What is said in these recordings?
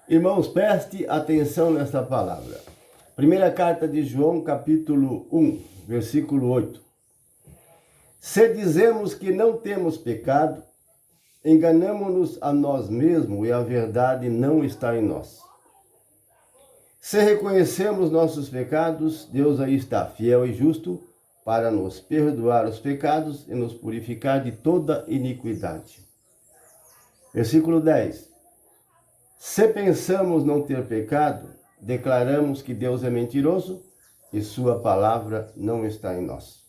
Irmãos, preste atenção nesta palavra. Primeira carta de João, capítulo 1, versículo 8. Se dizemos que não temos pecado, enganamo-nos a nós mesmos e a verdade não está em nós. Se reconhecemos nossos pecados, Deus aí está, fiel e justo, para nos perdoar os pecados e nos purificar de toda iniquidade. Versículo 10. Se pensamos não ter pecado, declaramos que Deus é mentiroso e sua palavra não está em nós.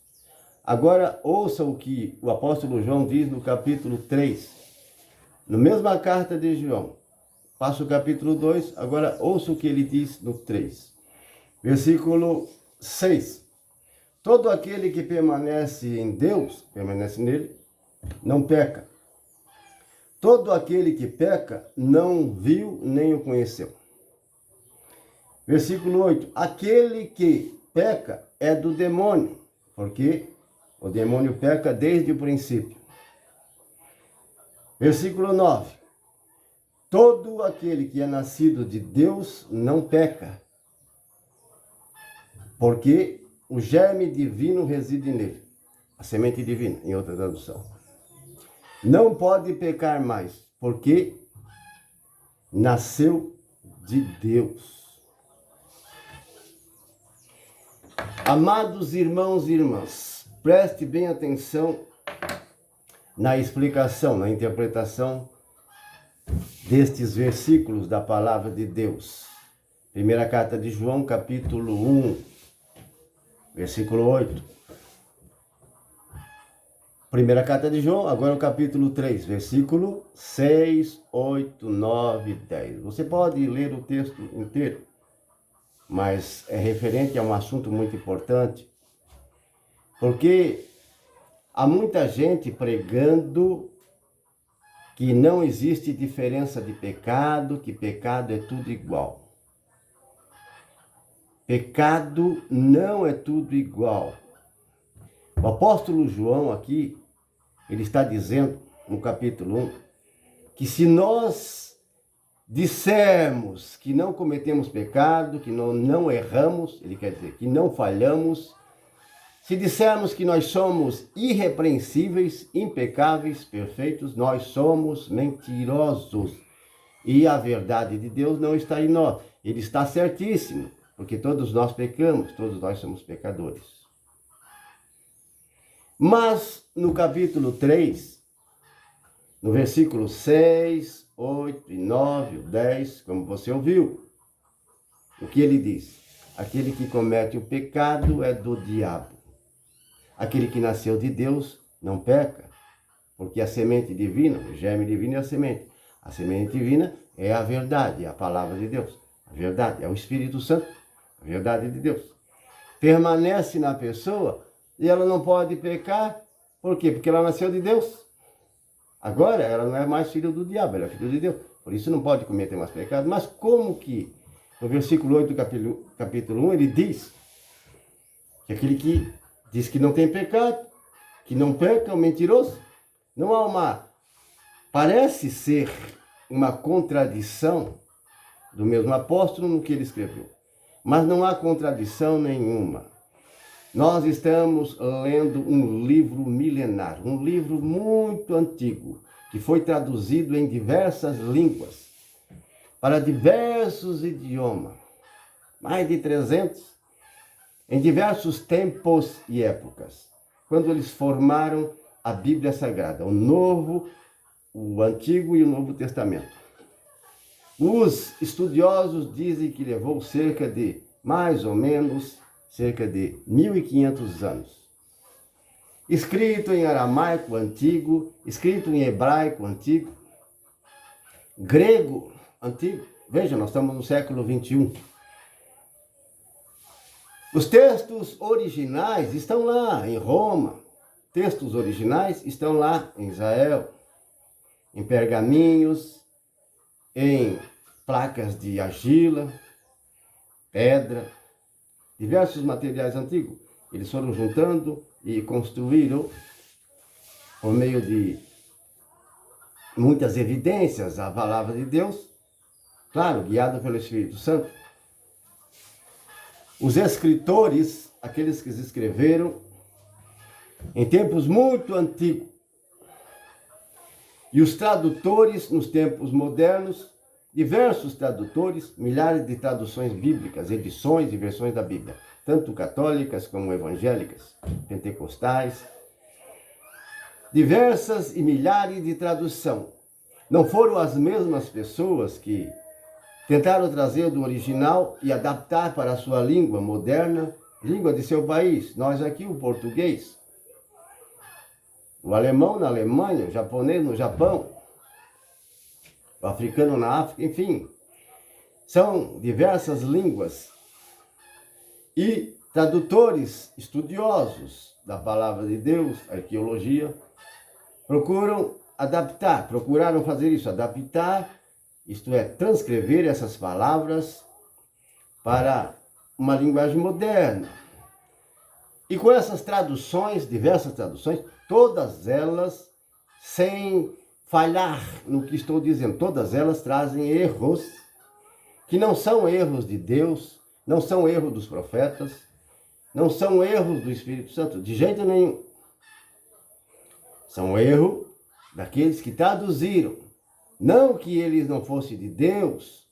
Agora ouça o que o apóstolo João diz no capítulo 3. Na mesma carta de João, passa o capítulo 2, agora ouça o que ele diz no 3. Versículo 6. Todo aquele que permanece em Deus, permanece nele, não peca. Todo aquele que peca não viu nem o conheceu. Versículo 8. Aquele que peca é do demônio, porque o demônio peca desde o princípio. Versículo 9. Todo aquele que é nascido de Deus não peca, porque o germe divino reside nele. A semente divina, em outra tradução. Não pode pecar mais, porque nasceu de Deus. Amados irmãos e irmãs, preste bem atenção na explicação, na interpretação destes versículos da palavra de Deus. Primeira carta de João, capítulo 1, versículo 8. Primeira carta de João, agora o capítulo 3, versículo 6, 8, 9, 10. Você pode ler o texto inteiro, mas é referente a um assunto muito importante, porque há muita gente pregando que não existe diferença de pecado, que pecado é tudo igual. Pecado não é tudo igual. O apóstolo João aqui, ele está dizendo no capítulo 1, que se nós dissermos que não cometemos pecado, que não erramos, ele quer dizer que não falhamos, se dissermos que nós somos irrepreensíveis, impecáveis, perfeitos, nós somos mentirosos. E a verdade de Deus não está em nós. Ele está certíssimo, porque todos nós pecamos, todos nós somos pecadores. Mas no capítulo 3, no versículo 6, 8 e 9, 10, como você ouviu, o que ele diz? Aquele que comete o pecado é do diabo. Aquele que nasceu de Deus não peca, porque a semente divina, o germe divino é a semente. A semente divina é a verdade, é a palavra de Deus. A verdade é o Espírito Santo, a verdade de Deus. Permanece na pessoa e ela não pode pecar. Por quê? Porque ela nasceu de Deus. Agora ela não é mais filha do diabo, ela é filha de Deus. Por isso não pode cometer mais pecado. Mas como que no versículo 8 do capítulo 1 ele diz que aquele que diz que não tem pecado, que não peca, é um mentiroso. Não há uma... Parece ser uma contradição do mesmo apóstolo no que ele escreveu. Mas não há contradição nenhuma. Nós estamos lendo um livro milenar, um livro muito antigo, que foi traduzido em diversas línguas, para diversos idiomas, mais de 300, em diversos tempos e épocas, quando eles formaram a Bíblia Sagrada, o Antigo e o Novo Testamento. Os estudiosos dizem que levou mais ou menos, cerca de 1500 anos. Escrito em aramaico antigo, escrito em hebraico antigo, grego antigo. Veja, nós estamos no século 21. Os textos originais estão lá em Roma. Textos originais estão lá em Israel, em pergaminhos, em placas de argila, pedra, diversos materiais antigos. Eles foram juntando e construíram, por meio de muitas evidências, a palavra de Deus. claro, guiado pelo Espírito Santo. Os escritores, aqueles que escreveram em tempos muito antigos, e os tradutores nos tempos modernos, diversos tradutores, milhares de traduções bíblicas, edições e versões da Bíblia, tanto católicas como evangélicas, pentecostais, diversas e milhares de tradução. Não foram as mesmas pessoas que tentaram trazer do original e adaptar para a sua língua moderna, língua de seu país. Nós aqui, o português, o alemão na Alemanha, o japonês no Japão, o africano na África, enfim. São diversas línguas. E tradutores estudiosos da palavra de Deus, arqueologia, procuraram fazer isso, adaptar, isto é, transcrever essas palavras para uma linguagem moderna. E com essas traduções, diversas traduções, todas elas, sem falhar no que estou dizendo, todas elas trazem erros, que não são erros de Deus, não são erros dos profetas, não são erros do Espírito Santo, de jeito nenhum. São erros daqueles que traduziram. Não que eles não fossem de Deus,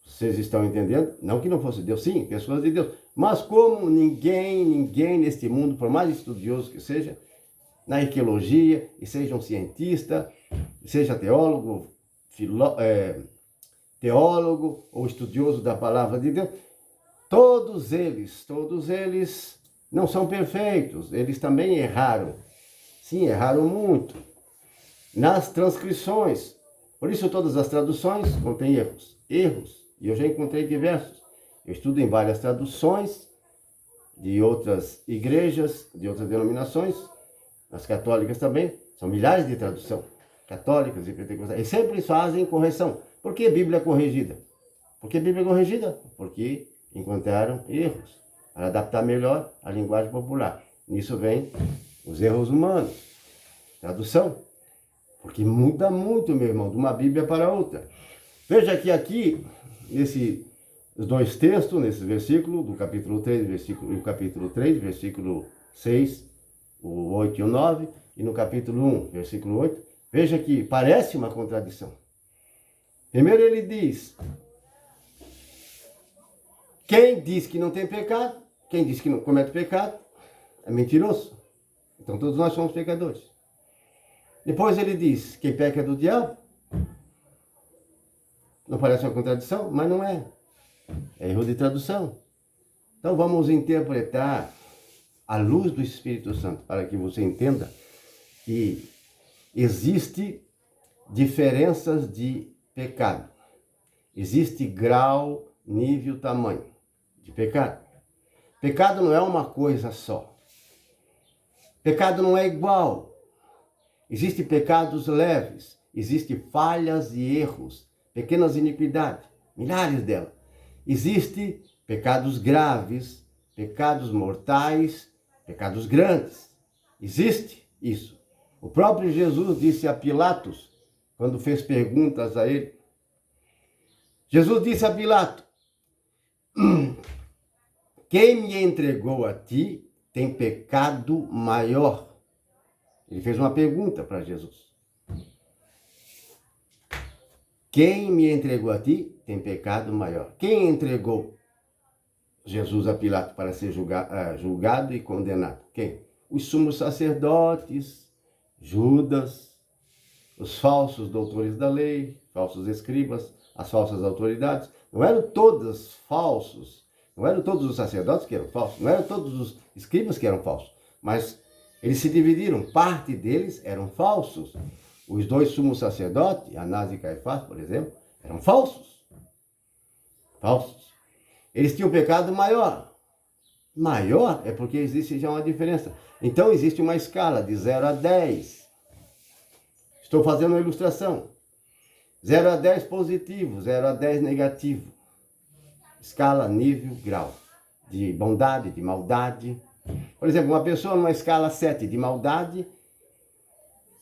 vocês estão entendendo? Não que não fosse de Deus, sim, pessoas de Deus. Mas como ninguém neste mundo, por mais estudioso que seja, na arqueologia, e seja um cientista, seja teólogo, teólogo ou estudioso da palavra de Deus, todos eles não são perfeitos, eles também erraram. Sim, erraram muito nas transcrições. Por isso todas as traduções contêm erros, e eu já encontrei diversos. Eu estudo em várias traduções de outras igrejas, de outras denominações, as católicas também, são milhares de traduções, católicas e pentecostais, e sempre fazem correção. Por que Bíblia corrigida? Por que Bíblia corrigida? Porque encontraram erros, para adaptar melhor a linguagem popular. Nisso vem os erros humanos, tradução, porque muda muito, meu irmão, de uma Bíblia para outra. Veja que aqui, os dois textos, nesse versículo, do capítulo 3, versículo 6, o 8 e o 9, e no capítulo 1, versículo 8, veja que parece uma contradição. Primeiro ele diz, quem diz que não tem pecado, quem diz que não comete pecado, é mentiroso. Então todos nós somos pecadores. Depois ele diz, quem peca é do diabo. Não parece uma contradição, mas não é. É erro de tradução. Então vamos interpretar à luz do Espírito Santo, para que você entenda que existe diferenças de pecado. Existe grau, nível, tamanho de pecado. Pecado não é uma coisa só. Pecado não é igual. Existem pecados leves, existem falhas e erros, pequenas iniquidades, milhares delas. Existem pecados graves, pecados mortais, pecados grandes. Existe isso. O próprio Jesus disse a Pilatos, quando fez perguntas a ele, Jesus disse a Pilatos, quem me entregou a ti tem pecado maior. Ele fez uma pergunta para Jesus. Quem me entregou a ti tem pecado maior. Quem entregou Jesus a Pilatos para ser julgado e condenado? Quem? Os sumos sacerdotes, Judas, os falsos doutores da lei, falsos escribas, as falsas autoridades. Não eram todos falsos, não eram todos os sacerdotes que eram falsos, não eram todos os escribas que eram falsos, mas eles se dividiram, parte deles eram falsos. Os dois sumos sacerdotes, Anás e Caifás, por exemplo, eram falsos. Falsos. Eles tinham pecado maior. Maior é porque existe já uma diferença. Então existe uma escala de 0 a 10. Estou fazendo uma ilustração. 0 a 10 positivo, 0 a 10 negativo. Escala, nível, grau. De bondade, de maldade. Por exemplo, uma pessoa numa escala 7 de maldade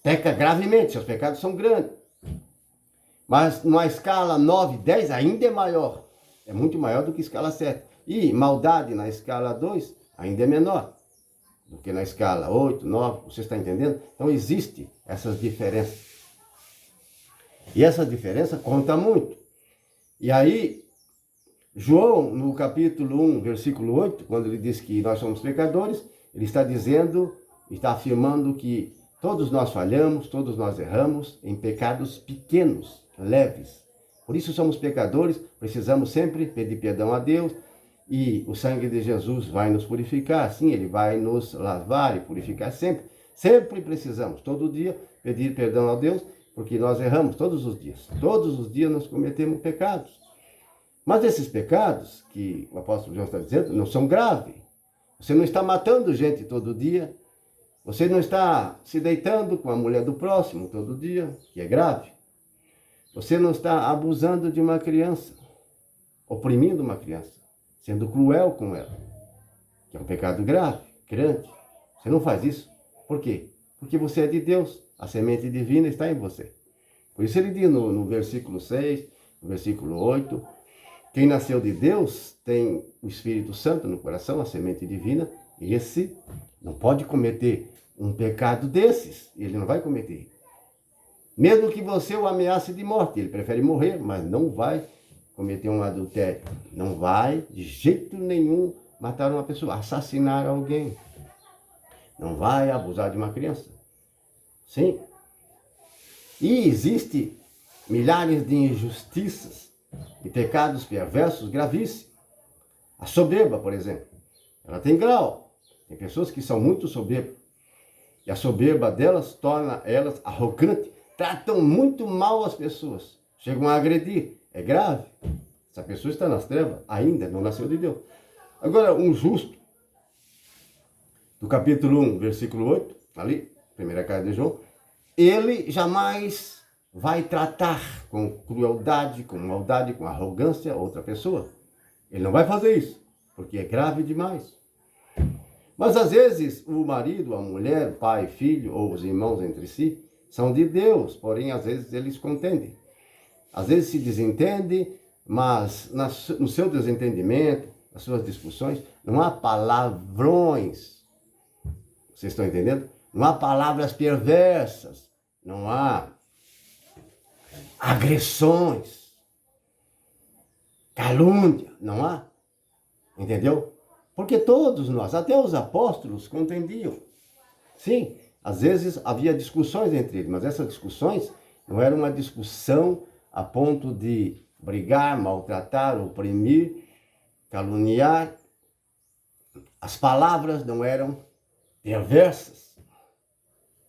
peca gravemente, seus pecados são grandes. Mas numa escala 9, 10 ainda é maior. É muito maior do que escala 7. E maldade na escala 2 ainda é menor do que na escala 8, 9. Você está entendendo? Então existe essas diferenças. E essa diferença conta muito. E aí, João, no capítulo 1, versículo 8, quando ele diz que nós somos pecadores, ele está dizendo, está afirmando que todos nós falhamos, todos nós erramos em pecados pequenos, leves. Por isso somos pecadores, precisamos sempre pedir perdão a Deus, e o sangue de Jesus vai nos purificar, sim, ele vai nos lavar e purificar sempre. Sempre precisamos, todo dia, pedir perdão a Deus, porque nós erramos todos os dias. Todos os dias nós cometemos pecados. Mas esses pecados, que o apóstolo João está dizendo, não são graves. Você não está matando gente todo dia. Você não está se deitando com a mulher do próximo todo dia, que é grave. Você não está abusando de uma criança, oprimindo uma criança, sendo cruel com ela, que é um pecado grave, grande. Você não faz isso. Por quê? Porque você é de Deus. A semente divina está em você. Por isso ele diz no versículo 6, no versículo 8, quem nasceu de Deus tem o Espírito Santo no coração, a semente divina, e esse não pode cometer um pecado desses. Ele não vai cometer. Mesmo que você o ameace de morte, ele prefere morrer, mas não vai cometer um adultério. Não vai, de jeito nenhum, matar uma pessoa, assassinar alguém. Não vai abusar de uma criança. Sim. E existe milhares de injustiças e pecados perversos gravíssimos. A soberba, por exemplo, ela tem grau. Tem pessoas que são muito soberbas. E a soberba delas torna elas arrogantes. Tratam muito mal as pessoas. Chegam a agredir. É grave. Essa pessoa está nas trevas. Ainda não nasceu de Deus. Agora, um justo, do capítulo 1, versículo 8, ali, primeira carta de João, ele jamais vai tratar com crueldade, com maldade, com arrogância outra pessoa. Ele não vai fazer isso, porque é grave demais. Mas às vezes o marido, a mulher, o pai, filho ou os irmãos entre si são de Deus, porém às vezes eles contendem. Às vezes se desentendem, mas no seu desentendimento, nas suas discussões, não há palavrões. Vocês estão entendendo? Não há palavras perversas, não há agressões, calúnia, não há. Entendeu? Porque todos nós, até os apóstolos, contendiam. Sim, às vezes havia discussões entre eles, mas essas discussões não eram uma discussão a ponto de brigar, maltratar, oprimir, caluniar. As palavras não eram perversas.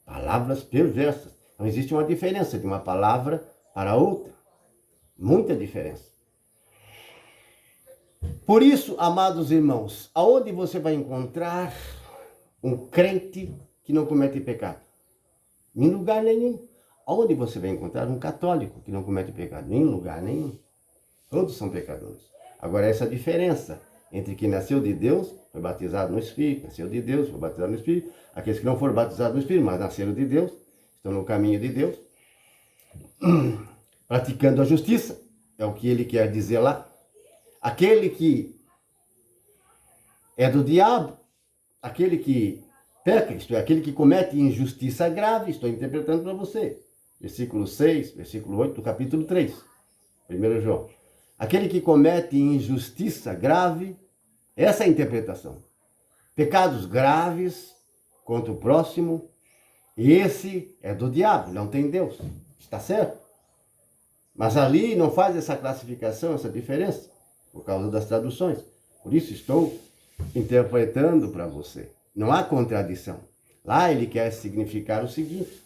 Palavras perversas. Não existe uma diferença de uma palavra para outra. Muita diferença. Por isso, amados irmãos, aonde você vai encontrar um crente que não comete pecado? Em lugar nenhum. Aonde você vai encontrar um católico que não comete pecado? Em lugar nenhum. Todos são pecadores. Agora, essa diferença entre quem nasceu de Deus, foi batizado no Espírito, nasceu de Deus, foi batizado no Espírito, aqueles que não foram batizados no Espírito, mas nasceram de Deus, estão no caminho de Deus, praticando a justiça, é o que ele quer dizer lá. Aquele que é do diabo, aquele que peca, isto é, aquele que comete injustiça grave, estou interpretando para você. Versículo 6, versículo 8 do capítulo 3, 1 João. Aquele que comete injustiça grave, essa é a interpretação. Pecados graves contra o próximo, esse é do diabo, não tem Deus. Está certo? Mas ali não faz essa classificação, essa diferença, por causa das traduções. Por isso estou interpretando para você. Não há contradição. Lá ele quer significar o seguinte,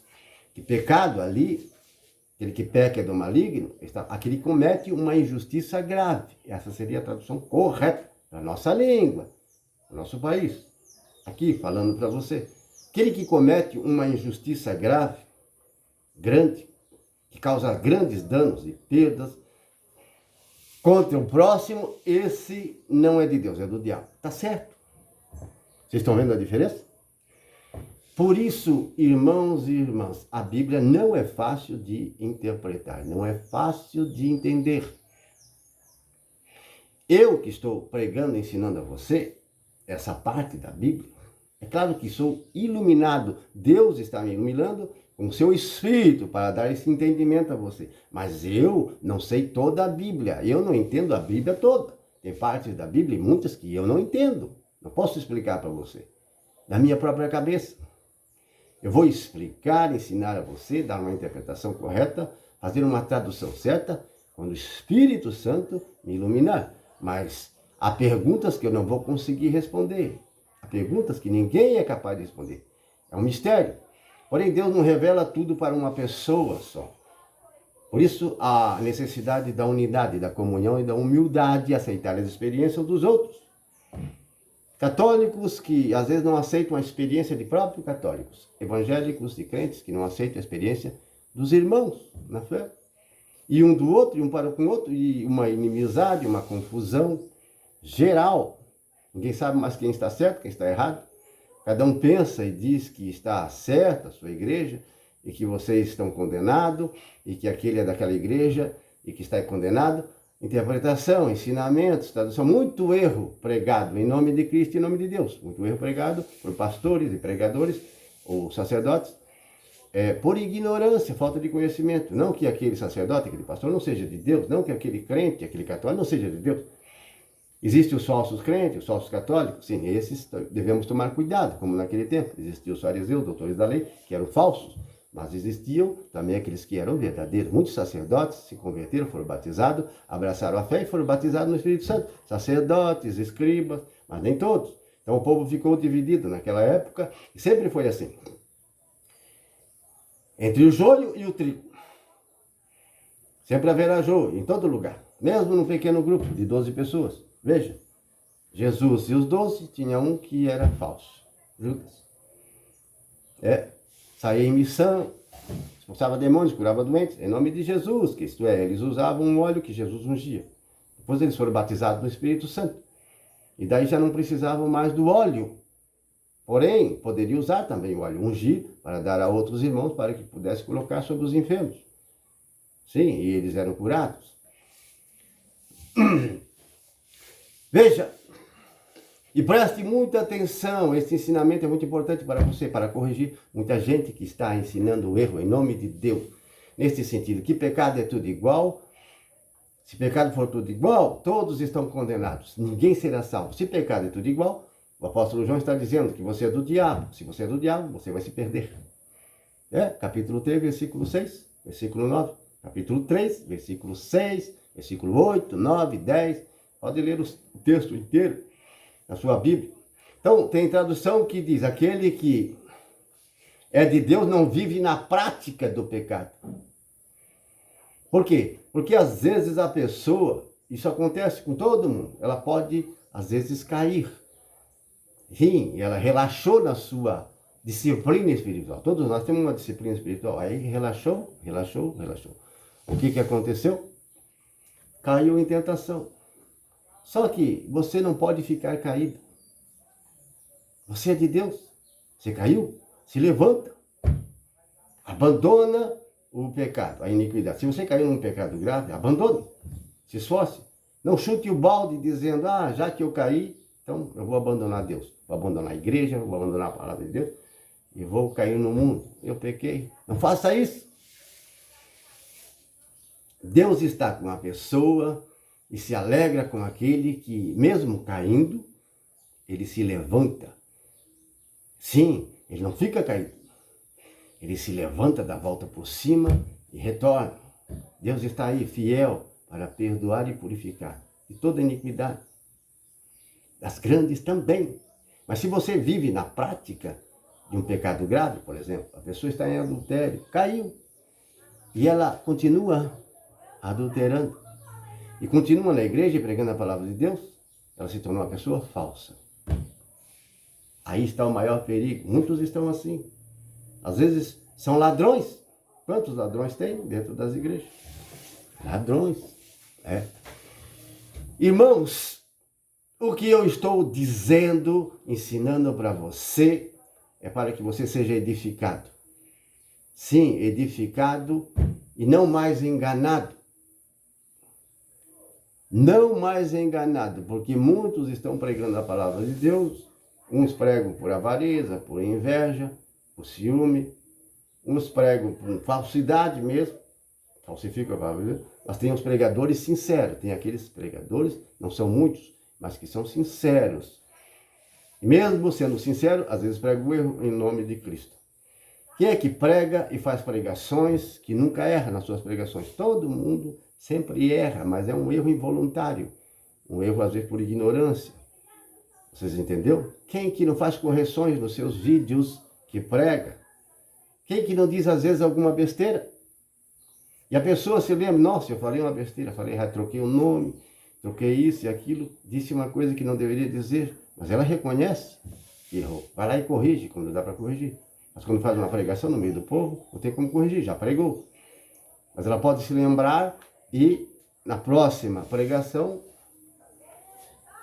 que pecado ali, aquele que peca é do maligno, aquele que comete uma injustiça grave. Essa seria a tradução correta para a nossa língua, para o nosso país. Aqui, falando para você. Aquele que comete uma injustiça grave, grande, que causa grandes danos e perdas contra o próximo, esse não é de Deus, é do diabo. Tá certo? Vocês estão vendo a diferença? Por isso, irmãos e irmãs, a Bíblia não é fácil de interpretar, não é fácil de entender. Eu que estou pregando, ensinando a você essa parte da Bíblia, é claro que sou iluminado. Deus está me iluminando com o seu Espírito para dar esse entendimento a você. Mas eu não sei toda a Bíblia. Eu não entendo a Bíblia toda. Tem partes da Bíblia e muitas que eu não entendo. Não posso explicar para você. Da minha própria cabeça. Eu vou explicar, ensinar a você, dar uma interpretação correta, fazer uma tradução certa, quando o Espírito Santo me iluminar. Mas há perguntas que eu não vou conseguir responder. Há perguntas que ninguém é capaz de responder. É um mistério. Porém, Deus não revela tudo para uma pessoa só. Por isso, a necessidade da unidade, da comunhão e da humildade, aceitar as experiências dos outros. Católicos que às vezes não aceitam a experiência de próprios católicos. Evangélicos e crentes que não aceitam a experiência dos irmãos na fé. E um do outro, e um para com o outro, e uma inimizade, uma confusão geral. Ninguém sabe mais quem está certo, quem está errado. Cada um pensa e diz que está certa a sua igreja, e que vocês estão condenados, e que aquele é daquela igreja, e que está condenado. Interpretação, ensinamentos, tradução, muito erro pregado em nome de Cristo e em nome de Deus. Muito erro pregado por pastores e pregadores, ou sacerdotes, por ignorância, falta de conhecimento. Não que aquele sacerdote, aquele pastor não seja de Deus, não que aquele crente, aquele católico não seja de Deus. Existem os falsos crentes, os falsos católicos, sim, esses devemos tomar cuidado, como naquele tempo. Existiam os fariseus, doutores da lei, que eram falsos, mas existiam também aqueles que eram verdadeiros. Muitos sacerdotes se converteram, foram batizados, abraçaram a fé e foram batizados no Espírito Santo. Sacerdotes, escribas, mas nem todos. Então o povo ficou dividido naquela época, e sempre foi assim. Entre o joio e o trigo. Sempre haverá joio, em todo lugar. Mesmo num pequeno grupo de 12 pessoas. Veja, Jesus e os 12 tinha um que era falso. Judas. Saía em missão, expulsava demônios, curava doentes, em nome de Jesus, que isto é, eles usavam um óleo que Jesus ungia. Depois eles foram batizados no Espírito Santo. E daí já não precisavam mais do óleo. Porém, poderia usar também o óleo, ungir, para dar a outros irmãos, para que pudesse colocar sobre os enfermos. Sim, e eles eram curados. Veja, e preste muita atenção, esse ensinamento é muito importante para você, para corrigir muita gente que está ensinando o erro em nome de Deus. Nesse sentido, que pecado é tudo igual. Se pecado for tudo igual, todos estão condenados. Ninguém será salvo. Se pecado é tudo igual, o apóstolo João está dizendo que você é do diabo. Se você é do diabo, você vai se perder. Capítulo 3, versículo 6, versículo 9. Capítulo 3, versículo 6, versículo 8, 9, 10. Pode ler o texto inteiro na sua Bíblia. Então, tem tradução que diz, aquele que é de Deus não vive na prática do pecado. Por quê? Porque às vezes a pessoa, isso acontece com todo mundo, ela pode às vezes cair. Sim, ela relaxou na sua disciplina espiritual. Todos nós temos uma disciplina espiritual. Aí relaxou. O que aconteceu? Caiu em tentação. Só que você não pode ficar caído. Você é de Deus. Você caiu? Se levanta. Abandona o pecado, a iniquidade. Se você caiu num pecado grave, abandone. Se esforce. Não chute o balde dizendo, já que eu caí, então eu vou abandonar Deus. Vou abandonar a igreja, vou abandonar a palavra de Deus e vou cair no mundo. Eu pequei. Não faça isso. Deus está com a pessoa e se alegra com aquele que, mesmo caindo, ele se levanta. Sim, ele não fica caído. Ele se levanta, dá a volta por cima e retorna. Deus está aí, fiel, para perdoar e purificar de toda iniquidade. Das grandes também. Mas se você vive na prática de um pecado grave, por exemplo, a pessoa está em adultério, caiu, e ela continua adulterando, e continua na igreja pregando a palavra de Deus, ela se tornou uma pessoa falsa. Aí está o maior perigo. Muitos estão assim. Às vezes são ladrões. Quantos ladrões tem dentro das igrejas? Ladrões. Irmãos, o que eu estou dizendo, ensinando para você, é para que você seja edificado. Sim, edificado e não mais enganado. Não mais enganado, porque muitos estão pregando a palavra de Deus, uns pregam por avareza, por inveja, por ciúme, uns pregam por falsidade mesmo, falsificam a palavra de Deus, mas tem os pregadores sinceros, tem aqueles pregadores, não são muitos, mas que são sinceros. Mesmo sendo sincero, às vezes pregam o erro em nome de Cristo. Quem é que prega e faz pregações, que nunca erra nas suas pregações? Todo mundo sempre erra, mas é um erro involuntário. Um erro, às vezes, por ignorância. Vocês entenderam? Quem que não faz correções nos seus vídeos que prega? Quem que não diz, às vezes, alguma besteira? E a pessoa se lembra, nossa, eu falei uma besteira, troquei o nome, troquei isso e aquilo, disse uma coisa que não deveria dizer, mas ela reconhece que errou. Vai lá e corrige, quando dá para corrigir. Mas quando faz uma pregação no meio do povo, não tem como corrigir, já pregou. Mas ela pode se lembrar e na próxima pregação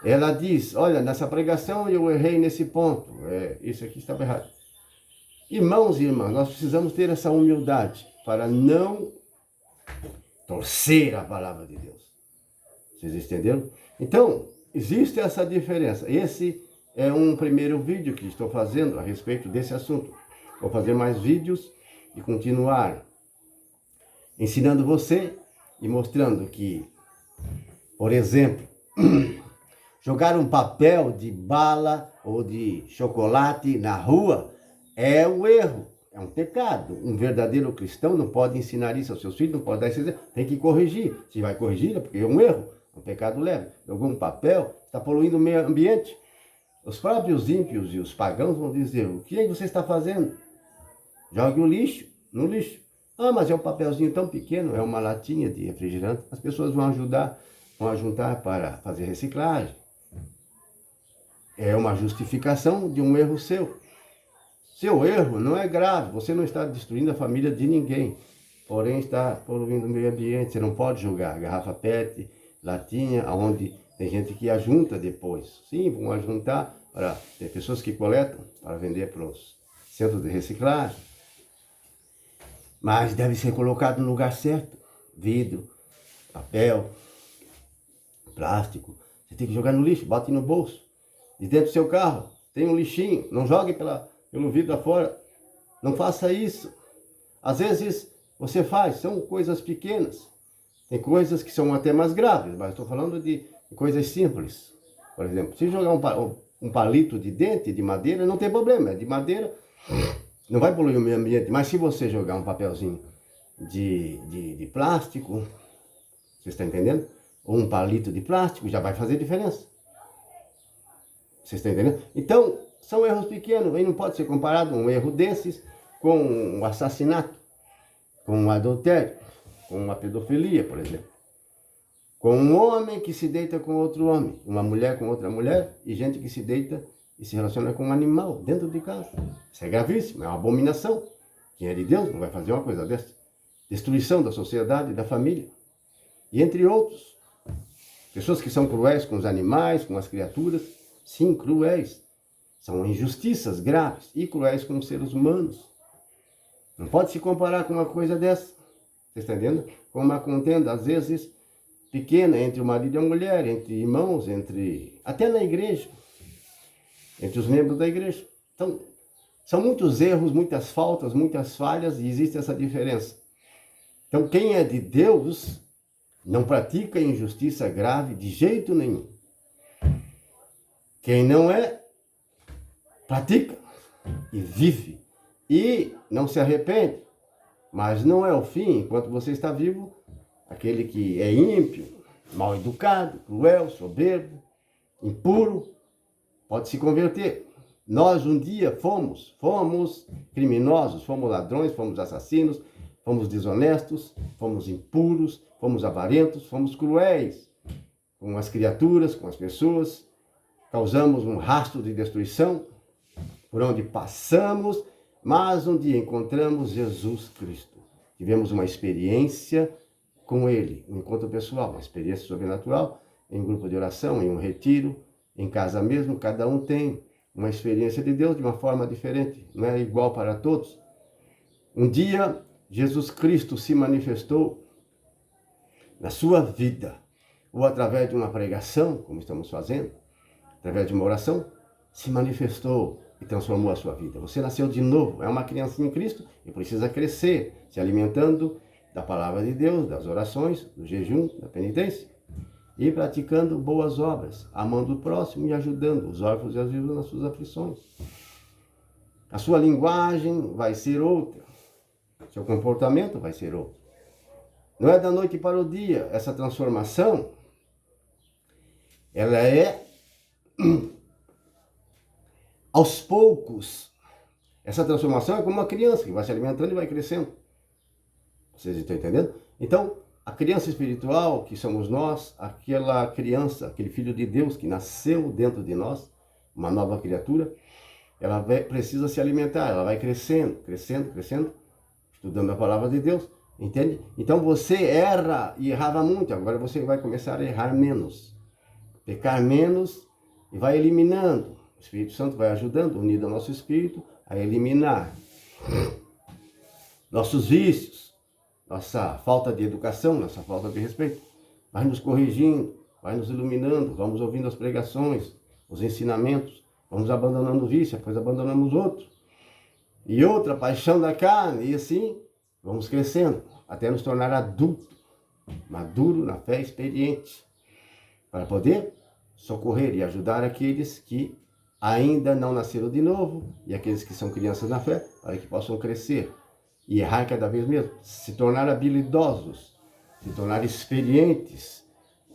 ela diz, olha, nessa pregação eu errei nesse ponto, isso aqui estava errado. Irmãos e irmãs, nós precisamos ter essa humildade para não torcer a palavra de Deus. Vocês entenderam? Então, existe essa diferença. Esse é um primeiro vídeo que estou fazendo a respeito desse assunto. Vou fazer mais vídeos e continuar ensinando você e mostrando que, por exemplo, jogar um papel de bala ou de chocolate na rua é um erro, é um pecado. Um verdadeiro cristão não pode ensinar isso aos seus filhos, não pode dar esse exemplo, tem que corrigir. Se vai corrigir é porque é um erro, é um pecado leve. Jogou um papel, está poluindo o meio ambiente. Os próprios ímpios e os pagãos vão dizer, o que você está fazendo? Jogue o lixo no lixo. Ah, mas é um papelzinho tão pequeno, é uma latinha de refrigerante. As pessoas vão juntar para fazer reciclagem. É uma justificação de um erro seu. Seu erro não é grave, você não está destruindo a família de ninguém. Porém, está poluindo o meio ambiente. Você não pode jogar garrafa PET, latinha, onde tem gente que ajunta depois. Sim, vão ajuntar, tem pessoas que coletam para vender para os centros de reciclagem. Mas deve ser colocado no lugar certo. Vidro, papel, plástico. Você tem que jogar no lixo, bote no bolso. De dentro do seu carro, tem um lixinho. Não jogue pelo vidro afora. Não faça isso. Às vezes você faz, são coisas pequenas. Tem coisas que são até mais graves, mas estou falando de coisas simples. Por exemplo, se jogar um palito de dente, de madeira, não tem problema. É de madeira, não vai poluir o meio ambiente. Mas se você jogar um papelzinho de plástico, você está entendendo? Ou um palito de plástico, já vai fazer diferença. Você está entendendo? Então, são erros pequenos. E não pode ser comparado um erro desses com um assassinato, com um adultério, com uma pedofilia, por exemplo. Com um homem que se deita com outro homem, uma mulher com outra mulher, e gente que se deita e se relaciona com um animal dentro de casa. Isso é gravíssimo, é uma abominação. Quem é de Deus não vai fazer uma coisa dessa. Destruição da sociedade, da família. E entre outros. Pessoas que são cruéis com os animais, com as criaturas. Sim, cruéis. São injustiças graves e cruéis com os seres humanos. Não pode se comparar com uma coisa dessa. Você está entendendo? Com uma contenda, às vezes, pequena entre o marido e a mulher, entre irmãos, até na igreja, entre os membros da igreja. Então, são muitos erros, muitas faltas, muitas falhas, e existe essa diferença. Então, quem é de Deus não pratica injustiça grave de jeito nenhum. Quem não é, pratica e vive. E não se arrepende. Mas não é o fim, enquanto você está vivo, aquele que é ímpio, mal educado, cruel, soberbo, impuro, pode se converter. Nós um dia fomos criminosos, fomos ladrões, fomos assassinos, fomos desonestos, fomos impuros, fomos avarentos, fomos cruéis com as criaturas, com as pessoas, causamos um rastro de destruição por onde passamos, mas um dia encontramos Jesus Cristo. Tivemos uma experiência com Ele, um encontro pessoal, uma experiência sobrenatural, em grupo de oração, em um retiro, em casa mesmo, cada um tem uma experiência de Deus de uma forma diferente, não é igual para todos. Um dia, Jesus Cristo se manifestou na sua vida, ou através de uma pregação, como estamos fazendo, através de uma oração, se manifestou e transformou a sua vida. Você nasceu de novo, é uma criança em Cristo e precisa crescer, se alimentando da palavra de Deus, das orações, do jejum, da penitência, e praticando boas obras, amando o próximo e ajudando os órfãos e as viúvas nas suas aflições. A sua linguagem vai ser outra, seu comportamento vai ser outro. Não é da noite para o dia, essa transformação, ela é aos poucos. Essa transformação é como uma criança que vai se alimentando e vai crescendo. Vocês estão entendendo? Então, a criança espiritual, que somos nós, aquela criança, aquele filho de Deus que nasceu dentro de nós, uma nova criatura, ela precisa se alimentar, ela vai crescendo, estudando a palavra de Deus, entende? Então você erra e errava muito, agora você vai começar a errar menos, pecar menos e vai eliminando. O Espírito Santo vai ajudando, unido ao nosso espírito, a eliminar nossos vícios, nossa falta de educação, nossa falta de respeito. Vai nos corrigindo, vai nos iluminando, vamos ouvindo as pregações, os ensinamentos, vamos abandonando o vício, depois abandonamos outro. E outra, paixão da carne, e assim vamos crescendo, até nos tornar adulto, maduro na fé, experiente, para poder socorrer e ajudar aqueles que ainda não nasceram de novo e aqueles que são crianças na fé, para que possam crescer e errar cada vez menos, se tornar habilidosos, se tornar experientes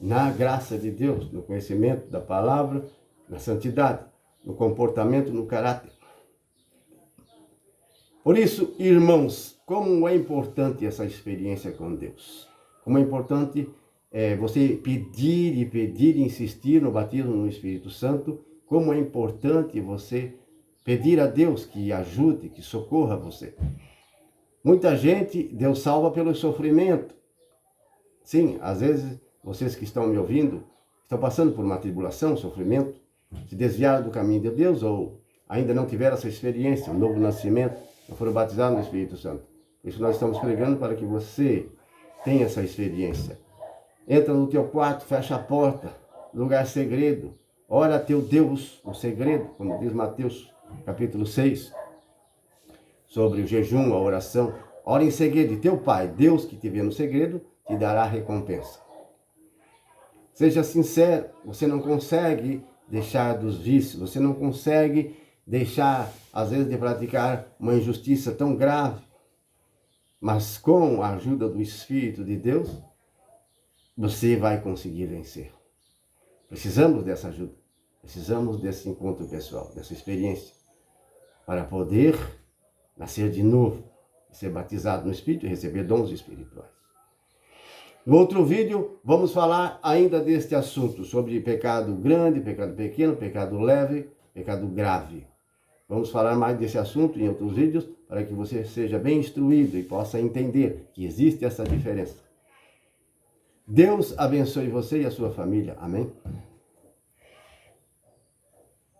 na graça de Deus, no conhecimento da palavra, na santidade, no comportamento, no caráter. Por isso, irmãos, como é importante essa experiência com Deus. Como é importante você pedir e insistir no batismo no Espírito Santo. Como é importante você pedir a Deus que ajude, que socorra você. Muita gente, Deus salva pelo sofrimento. Sim, às vezes, vocês que estão me ouvindo, estão passando por uma tribulação, sofrimento, se desviaram do caminho de Deus ou ainda não tiveram essa experiência, um novo nascimento, não foram batizados no Espírito Santo. Por isso nós estamos pregando para que você tenha essa experiência. Entra no teu quarto, fecha a porta, lugar segredo, ora a teu Deus no segredo, como diz Mateus capítulo 6, sobre o jejum, a oração. Ora em segredo, e teu Pai, Deus que te vê no segredo, te dará recompensa. Seja sincero, você não consegue deixar dos vícios, você não consegue deixar, às vezes, de praticar uma injustiça tão grave, mas com a ajuda do Espírito de Deus, você vai conseguir vencer. Precisamos dessa ajuda, precisamos desse encontro pessoal, dessa experiência, para poder nascer de novo, ser batizado no Espírito e receber dons espirituais. No outro vídeo, vamos falar ainda deste assunto, sobre pecado grande, pecado pequeno, pecado leve, pecado grave. Vamos falar mais desse assunto em outros vídeos, para que você seja bem instruído e possa entender que existe essa diferença. Deus abençoe você e a sua família. Amém?